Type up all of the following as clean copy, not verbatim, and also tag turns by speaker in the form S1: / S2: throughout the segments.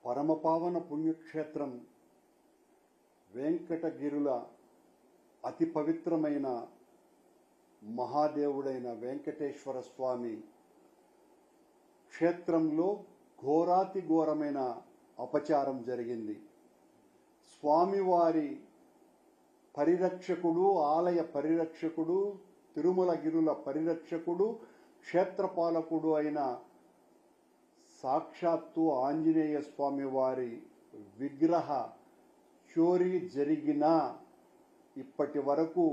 S1: పరమపావన పుణ్యక్షేత్రం వెంకటగిరుల అతి పవిత్రమైన మహాదేవుడైన వెంకటేశ్వర స్వామి క్షేత్రంలో ఘోరాతి ఘోరమైన అపచారం జరిగింది. స్వామివారి పరిరక్షకుడు, ఆలయ పరిరక్షకుడు, తిరుమలగిరుల పరిరక్షకుడు, క్షేత్రపాలకుడు అయిన సాక్షాత్తు ఆంజనేయ స్వామి వారి విగ్రహ చోరీ జరిగినా ఇప్పటి వరకు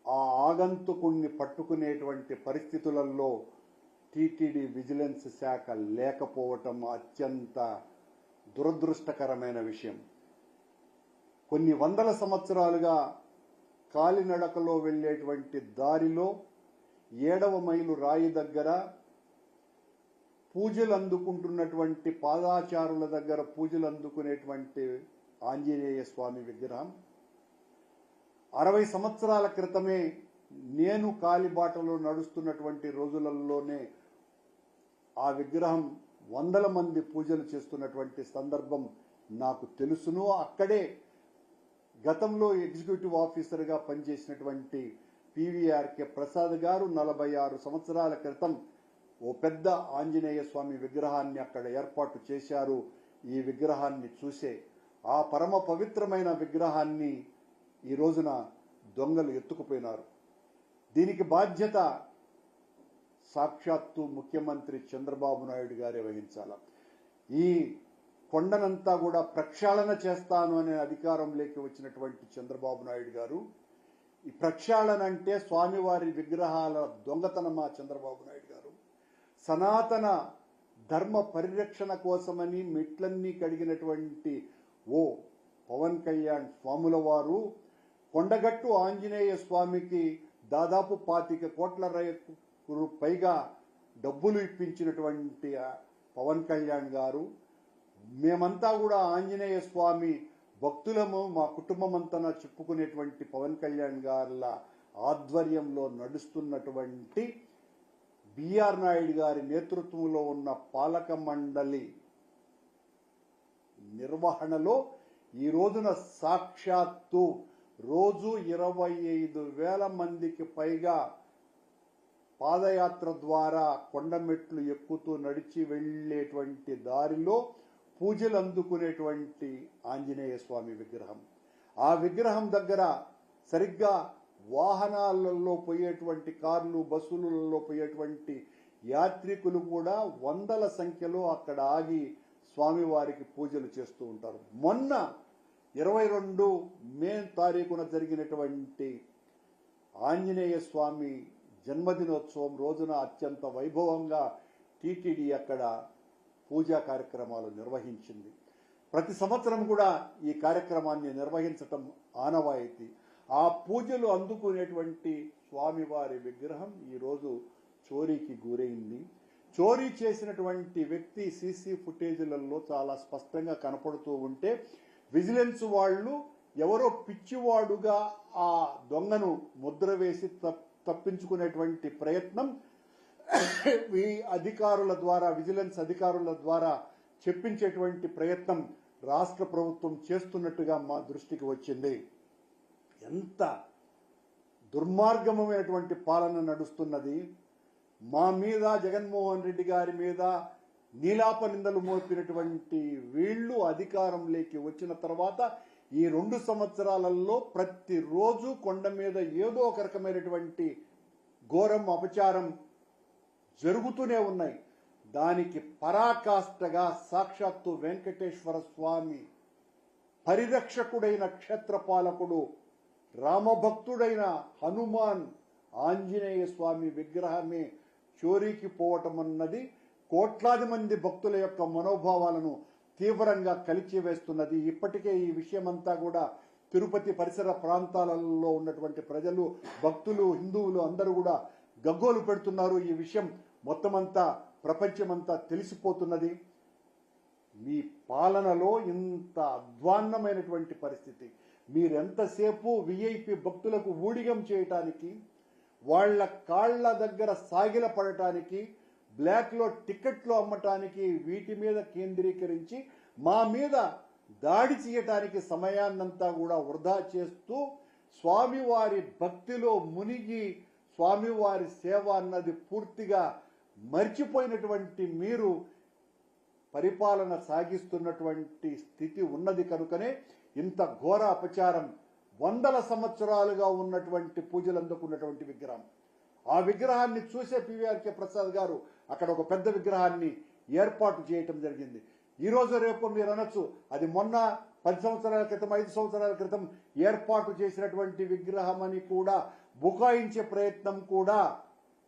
S1: ఆ ఆగంతుకుణ్ణి పట్టుకునేటువంటి పరిస్థితులలో టీటీడీ విజిలెన్స్ శాఖ లేకపోవటం అత్యంత దురదృష్టకరమైన విషయం. కొన్ని వందల సంవత్సరాలుగా కాలినడకలో వెళ్లేటువంటి దారిలో 7వ మైలు రాయి దగ్గర పూజలు అందుకుంటున్నటువంటి పాదాచారుల దగ్గర పూజలు అందుకునేటువంటి ఆంజనేయ స్వామి విగ్రహం 60 సంవత్సరాల క్రితమే నేను కాలిబాటలో నడుస్తున్నటువంటి రోజులలోనే ఆ విగ్రహం వందల మంది పూజలు చేస్తున్నటువంటి సందర్భం నాకు తెలుసును. అక్కడే గతంలో ఎగ్జిక్యూటివ్ ఆఫీసర్గా పనిచేసినటువంటి పివిఆర్కే ప్రసాద్ గారు 46 సంవత్సరాల క్రితం ఓ పెద్ద ఆంజనేయ స్వామి విగ్రహాన్ని అక్కడ ఏర్పాటు చేశారు. ఈ విగ్రహాన్ని చూసే ఆ పరమ పవిత్రమైన విగ్రహాన్ని ఈ రోజున దొంగలు ఎత్తుకుపోయినారు. దీనికి బాధ్యత సాక్షాత్తు ముఖ్యమంత్రి చంద్రబాబు నాయుడు గారే వహించాల. ఈ కొండనంతా కూడా ప్రక్షాళన చేస్తాను అనే అధికారంలోకి వచ్చినటువంటి చంద్రబాబు నాయుడు గారు ఈ ప్రక్షాళన అంటే స్వామివారి విగ్రహాల దొంగతనమా? చంద్రబాబు నాయుడు గారు సనాతన ధర్మ పరిరక్షణ కోసమని మెట్లన్నీ కడిగినటువంటి ఓ పవన్ కళ్యాణ్ స్వాముల వారు కొండగట్టు ఆంజనేయ స్వామికి దాదాపు 25 కోట్ల పైగా డబ్బులు ఇప్పించినటువంటి పవన్ కళ్యాణ్ గారు మేమంతా కూడా ఆంజనేయ స్వామి భక్తులము, మా కుటుంబం అంతా చెప్పుకునేటువంటి పవన్ కళ్యాణ్ గారుల ఆధ్వర్యంలో నడుస్తున్నటువంటి బిఆర్ నాయుడు గారి నేతృత్వంలో ఉన్న పాలక మండలి నిర్వహణలో ఈ రోజున సాక్షాత్తు రోజు 25,000 మందికి పైగా పాదయాత్ర ద్వారా కొండమెట్లు ఎక్కుతూ నడిచి వెళ్లేటువంటి దారిలో పూజలు అందుకునేటువంటి ఆంజనేయ స్వామి విగ్రహం. ఆ విగ్రహం దగ్గర సరిగ్గా వాహనాలలో పోయేటువంటి కార్లు, బస్సులలో పోయేటువంటి యాత్రికులు కూడా వందల సంఖ్యలో అక్కడ ఆగి స్వామివారికి పూజలు చేస్తూ ఉంటారు. మొన్న 22 మే తారీఖున జరిగినటువంటి ఆంజనేయ స్వామి జన్మదినోత్సవం రోజున అత్యంత వైభవంగా టీటీడీ అక్కడ పూజా కార్యక్రమాలు నిర్వహించింది. ప్రతి సంవత్సరం కూడా ఈ కార్యక్రమాన్ని నిర్వహించటం ఆనవాయితీ. ఆ పూజలు అందుకునేటువంటి స్వామివారి విగ్రహం ఈరోజు చోరీకి గురైంది. చోరీ చేసినటువంటి వ్యక్తి సీసీ ఫుటేజీలలో చాలా స్పష్టంగా కనపడుతూ ఉంటే విజిలెన్స్ వాళ్ళు ఎవరో పిచ్చివాడుగా ఆ దొంగను ముద్ర వేసి తప్పించుకునేటువంటి ప్రయత్నం ఈ అధికారుల ద్వారా, విజిలెన్స్ అధికారుల ద్వారా చెప్పించేటువంటి ప్రయత్నం రాష్ట్ర ప్రభుత్వం చేస్తున్నట్టుగా మా దృష్టికి వచ్చింది. ఎంత దుర్మార్గమైనటువంటి పాలన నడుస్తున్నది. మా మీద, జగన్మోహన్ రెడ్డి గారి మీద నీలాప నిందలు మోపినటువంటి వీళ్లు అధికారంలోకి వచ్చిన తర్వాత ఈ 2 సంవత్సరాలలో ప్రతిరోజు కొండ మీద ఏదో ఒక రకమైనటువంటి ఘోరం, అపచారం జరుగుతూనే ఉన్నాయి. దానికి పరాకాష్ఠగా సాక్షాత్తు వెంకటేశ్వర స్వామి పరిరక్షకుడైన క్షేత్రపాలకుడు, రామభక్తుడైన హనుమాన్ ఆంజనేయ స్వామి విగ్రహమే చోరీకి పోవటం అన్నది కోట్లాది మంది భక్తుల యొక్క మనోభావాలను తీవ్రంగా కలిచివేస్తున్నది. ఇప్పటికే ఈ విషయమంతా కూడా తిరుపతి పరిసర ప్రాంతాలలో ఉన్నటువంటి ప్రజలు, భక్తులు, హిందువులు అందరూ కూడా గగ్గోలు పెడుతున్నారు. ఈ విషయం మొత్తమంతా ప్రపంచమంతా తెలిసిపోతున్నది. మీ పాలనలో ఇంత అధ్వాన్నమైనటువంటి పరిస్థితి. మీరెంతసేపు విఐపి భక్తులకు ఊడిగం చేయటానికి, వాళ్ల కాళ్ల దగ్గర సాగిల పడటానికి, బ్లాక్లో టికెట్లు అమ్మటానికి వీటి మీద కేంద్రీకరించి మా మీద దాడి చేయటానికి సమయాన్నంతా కూడా వృధా చేస్తూ స్వామివారి భక్తిలో మునిగి స్వామివారి సేవ అన్నది పూర్తిగా మర్చిపోయినటువంటి మీరు పరిపాలన సాగిస్తున్నటువంటి స్థితి ఉన్నది కనుకనే ఇంత ఘోర అపచారం. వందల సంవత్సరాలుగా ఉన్నటువంటి పూజలు అందుకున్నటువంటి విగ్రహం, ఆ విగ్రహాన్ని చూసే పివిఆర్కే ప్రసాద్ గారు అక్కడ ఒక పెద్ద విగ్రహాన్ని ఏర్పాటు చేయటం జరిగింది. ఈ రోజు రేపు మీరు అనొచ్చు అది మొన్న 10 సంవత్సరాల క్రితం 5 సంవత్సరాల క్రితం ఏర్పాటు చేసినటువంటి విగ్రహం అని కూడా బుకాయించే ప్రయత్నం కూడా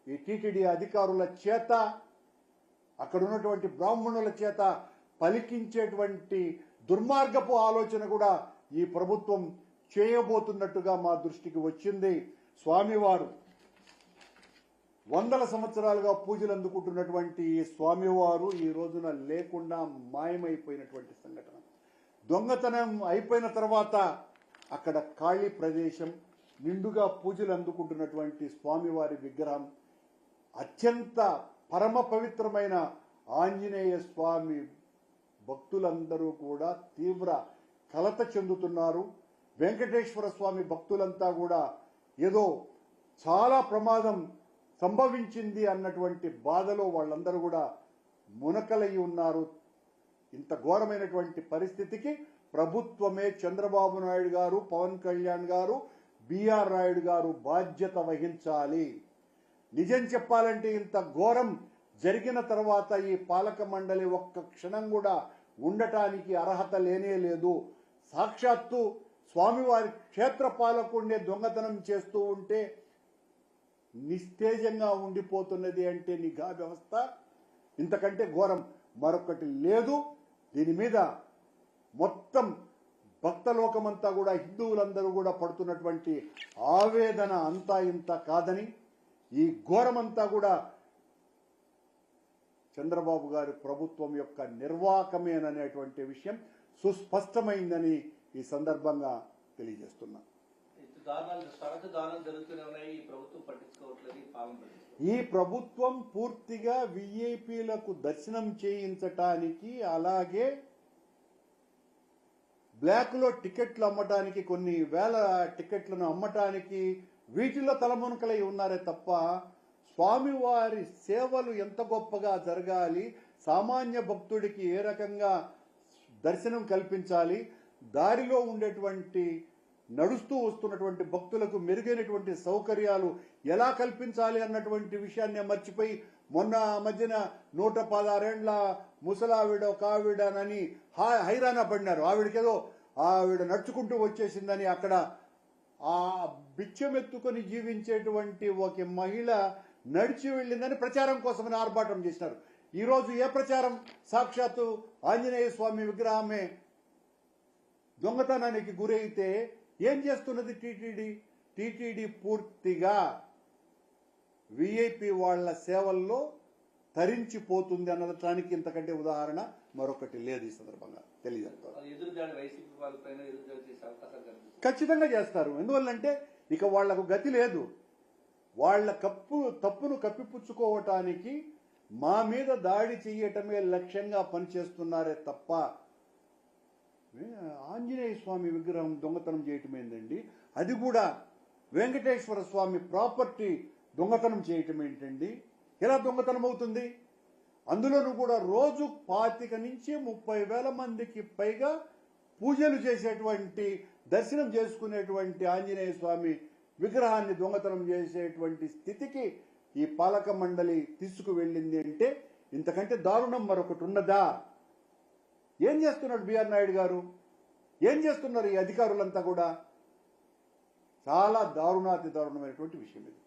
S1: ఈ టీటీడీ అధికారుల చేత అక్కడ ఉన్నటువంటి బ్రాహ్మణుల చేత పలికించేటువంటి దుర్మార్గపు ఆలోచన కూడా ఈ ప్రభుత్వం చేయబోతున్నట్టుగా మా దృష్టికి వచ్చింది. స్వామివారు వందల సంవత్సరాలుగా పూజలు అందుకుంటున్నటువంటి ఈ స్వామివారు ఈ రోజున లేకుండా మాయమైపోయినటువంటి సంఘటన. దొంగతనం అయిపోయిన తర్వాత అక్కడ ఖాళీ ప్రదేశం, నిండుగా పూజలు అందుకుంటున్నటువంటి స్వామివారి విగ్రహం, అత్యంత పరమ పవిత్రమైన ఆంజనేయ స్వామి భక్తులందరూ కూడా తీవ్ర కలత చెందుతున్నారు. వెంకటేశ్వర స్వామి భక్తులంతా కూడా ఏదో చాలా ప్రమాదం సంభవించింది అన్నటువంటి బాధలో వాళ్ళందరూ కూడా మునకలై ఉన్నారు. ఇంత ఘోరమైనటువంటి పరిస్థితికి ప్రభుత్వమే, చంద్రబాబు నాయుడు గారు, పవన్ కళ్యాణ్ గారు, బిఆర్ నాయుడు గారు బాధ్యత వహించాలి. నిజం చెప్పాలంటే ఇంత ఘోరం జరిగిన తర్వాత ఈ పాలక మండలి ఒక్క క్షణం కూడా ఉండటానికి అర్హత లేనే లేదు. సాక్షాత్తు స్వామివారి క్షేత్ర పాలకుడినే దొంగతనం చేస్తూ ఉంటే నిస్తేజంగా ఉండిపోతున్నది అంటే నిఘా వ్యవస్థ ఇంతకంటే ఘోరం మరొకటి లేదు. దీని మీద మొత్తం భక్తలోకమంతా కూడా, హిందువులందరూ కూడా పడుతున్నటువంటి ఆవేదన అంతా ఇంత కాదని, ఈ ఘోరమంతా కూడా చంద్రబాబు గారి ప్రభుత్వం యొక్క నిర్వాకమేననేటువంటి విషయం సుస్పష్టమైందని ఈ సందర్భంగా తెలియజేస్తున్నా. ఈ ప్రభుత్వం పూర్తిగా విఐపీలకు దర్శనం చేయించటానికి, అలాగే బ్లాక్ లో టికెట్లు అమ్మటానికి, కొన్ని వేల టికెట్లను అమ్మటానికి వీటిలో తలమునకలై ఉన్నారే తప్ప స్వామివారి సేవలు ఎంత గొప్పగా జరగాలి, సామాన్య భక్తుడికి ఏ రకంగా దర్శనం కల్పించాలి, దారిలో ఉండేటువంటి నడుస్తూ వస్తున్నటువంటి భక్తులకు మెరుగైనటువంటి సౌకర్యాలు ఎలా కల్పించాలి అన్నటువంటి విషయాన్ని మర్చిపోయి మొన్న మధ్యన 116 ఏండ్ల ముసలావిడ ఒక ఆవిడనని హైరాణ పడినారు. ఆవిడ నడుచుకుంటూ వచ్చేసిందని అక్కడ ఆ బిచ్చమెత్తుకొని జీవించేటువంటి ఒక మహిళ నడిచి వెళ్ళిందని ప్రచారం కోసమని ఆర్భాటం చేసినారు. ఈరోజు ఏ ప్రచారం? సాక్షాత్తు ఆంజనేయ స్వామి విగ్రహమే దొంగతనానికి గురైతే ఏం చేస్తున్నది టీటీడీ పూర్తిగా విఐపి వాళ్ల సేవల్లో తరించిపోతుంది అనడానికి ఇంతకంటే ఉదాహరణ మరొకటి లేదు. ఈ సందర్భంగా తెలియజేస్తారు. ఖచ్చితంగా చేస్తారు. ఎందువల్లంటే ఇక వాళ్లకు గతి లేదు. వాళ్ల తప్పును కప్పిపుచ్చుకోవటానికి మా మీద దాడి చెయ్యటమే లక్ష్యంగా పనిచేస్తున్నారే తప్ప ఆంజనేయ స్వామి విగ్రహం దొంగతనం చేయటం ఏంటండి? అది కూడా వెంకటేశ్వర స్వామి ప్రాపర్టీ దొంగతనం చేయటం ఏంటండి? ఎలా దొంగతనం అవుతుంది? అందులోనూ కూడా రోజు 25 నుంచి 30,000 మందికి పైగా పూజలు చేసేటువంటి, దర్శనం చేసుకునేటువంటి ఆంజనేయ స్వామి విగ్రహాన్ని దొంగతనం చేసేటువంటి స్థితికి ఈ పాలక మండలి తీసుకువెళ్ళింది అంటే ఇంతకంటే దారుణం మరొకటి ఉన్నదా? ఏం చేస్తున్నాడు బిఆర్ నాయుడు గారు? ఏం చేస్తున్నారు ఈ అధికారులంతా కూడా? చాలా దారుణాతి దారుణమైనటువంటి విషయం ఇది.